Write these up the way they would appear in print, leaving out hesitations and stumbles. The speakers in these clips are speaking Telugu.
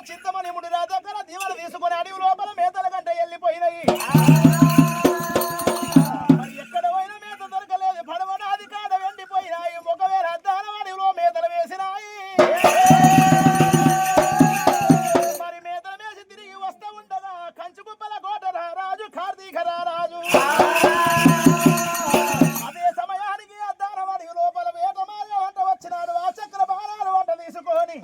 చింతమని ముడి రా దగ్గర దీవెన తీసుకుని అడవి లోపల మేతల గంట వెళ్ళిపోయినాయి. మరి ఎక్కడ పోయినా మేత దొరకలేదు. పడవనాది కాడ వెండిపోయినాయి. ఒకవేళ అద్దాల అడవిలో మేతలు వేసినాయి. మరి మేతలు వేసి తిరిగి వస్తూ ఉండగా కంచుకుప్పల కోట రాజు కార్తీక రాజు అదే సమయానికి అద్దాల అడవి లోపల వేట మారి వంట వచ్చినాడు. ఆ చక్ర బాణాలు వంట తీసుకొని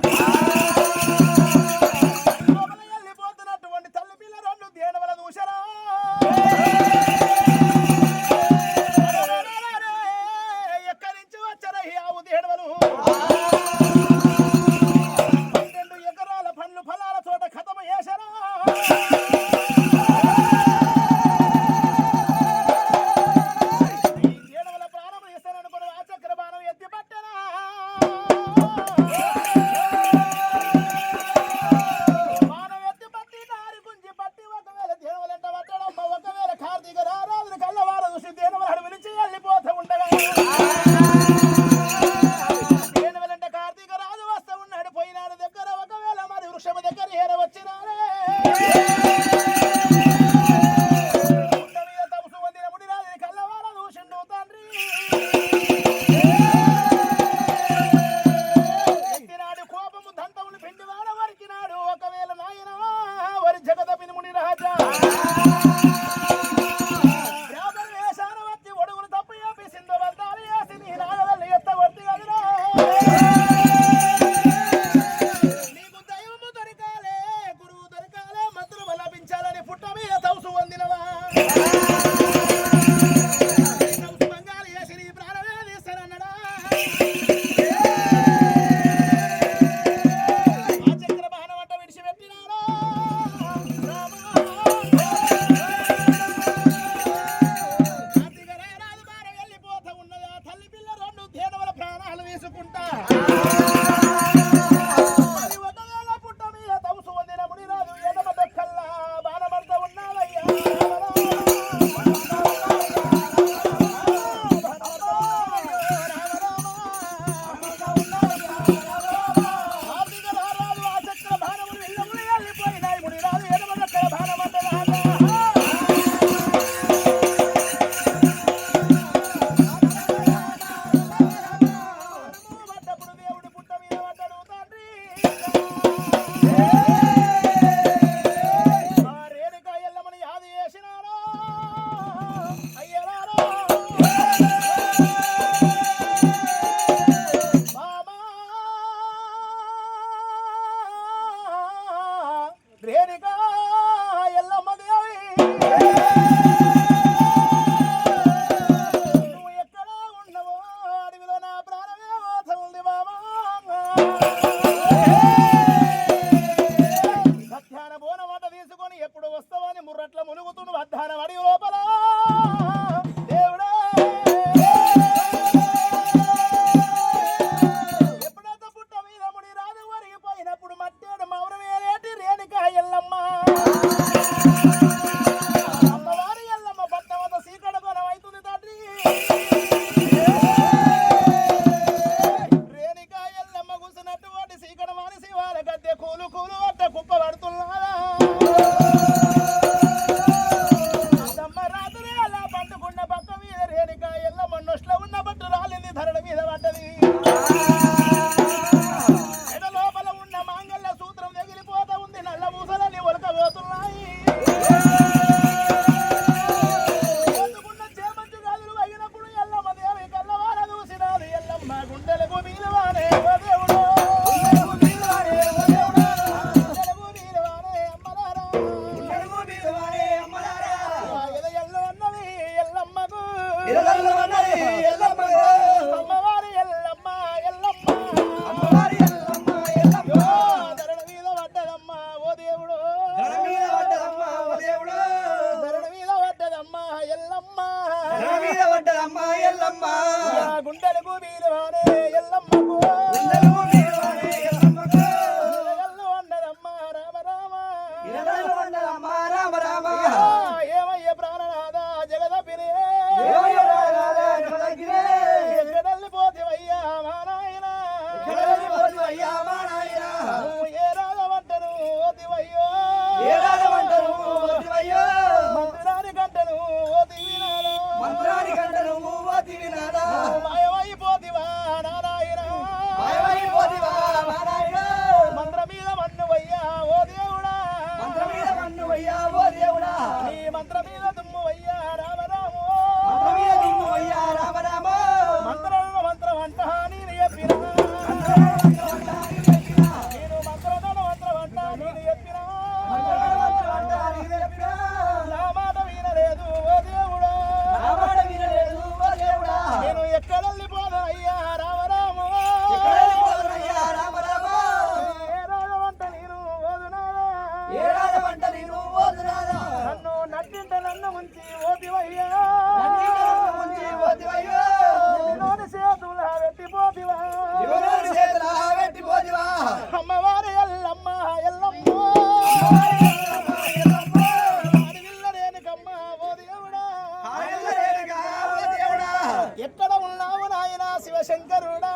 ఎక్కడ ఉన్నావు నాయన శివశంకరుడా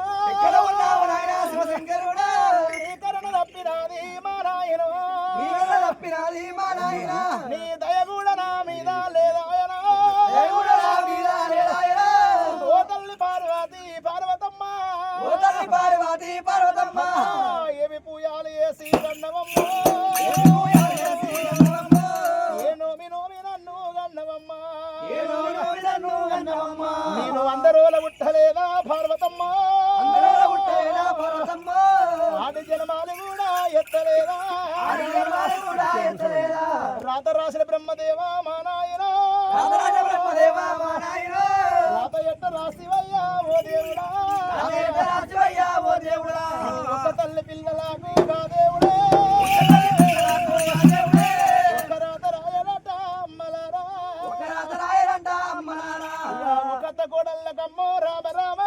కరుణ తప్పినాది మా నాయన నీ దయ కూడా నా మీద లేదాయనా ఓ తల్లి పార్వతమ్మ ఏమి పూయాలు వేసి గన్నవమ్మ ఏ నోమి నన్ను గన్నవమ్మ నేను అందరోల ఉట్టలేదా పార్వతమ్మ ఆడి జన్మాలు కూడా ఎత్తలేదా రాత రాసిన బ్రహ్మదేవా మా నాయన రాత ఎట్ట రాసివయ్యా ఓ దేవుడా ఒక తల్లి పిల్లలకు గా దేవుడే ఒక రాత రాయలట అమ్మలారా ఒక కోడళ్ళకమ్మో రామ రామ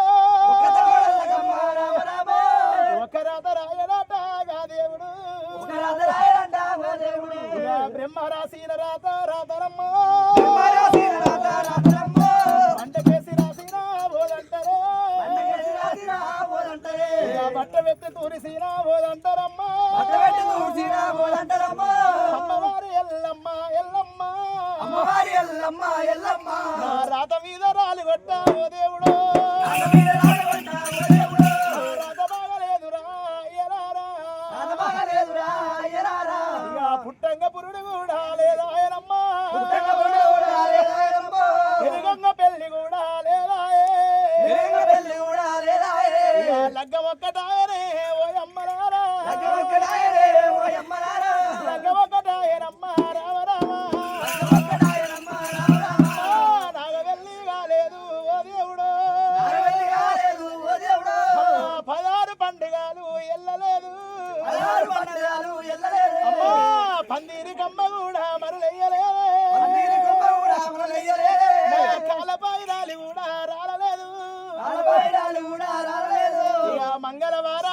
ఒక రాత రాయలట గా దేవుడు బ్రహ్మ రాసిన రాత రాతరమ్మ అంటకేసి రాసిన ఓదంటరే బట్ట వెత్తి తూరిసిన ఓదంటారమ్మా అమ్మవారి ఎల్లమ్మ నా రాత మీద రాలి కొట్ట ఓ దేవుడు రాత బాగలేదురా ఎలారా పుట్టంగ పురుడు కూడా లేదాయనమ్మా ఎరుగంగ పెళ్లి కూడా లేదాయే లగ్గం ఒక్కటాయనే ఓ అమ్మలారా లగ్గం ఒక్కటాయనమ్మా రామ రామ నాగవెల్లి కాలేదు ఓ దేవుడు 16 పండుగలు ఎల్లలేదు అమ్మా పందిరి కమ్మ కూడా మరులెయ్యలేదు కాలపాయిరాలు కూడా రాలలేదు మంగళవారం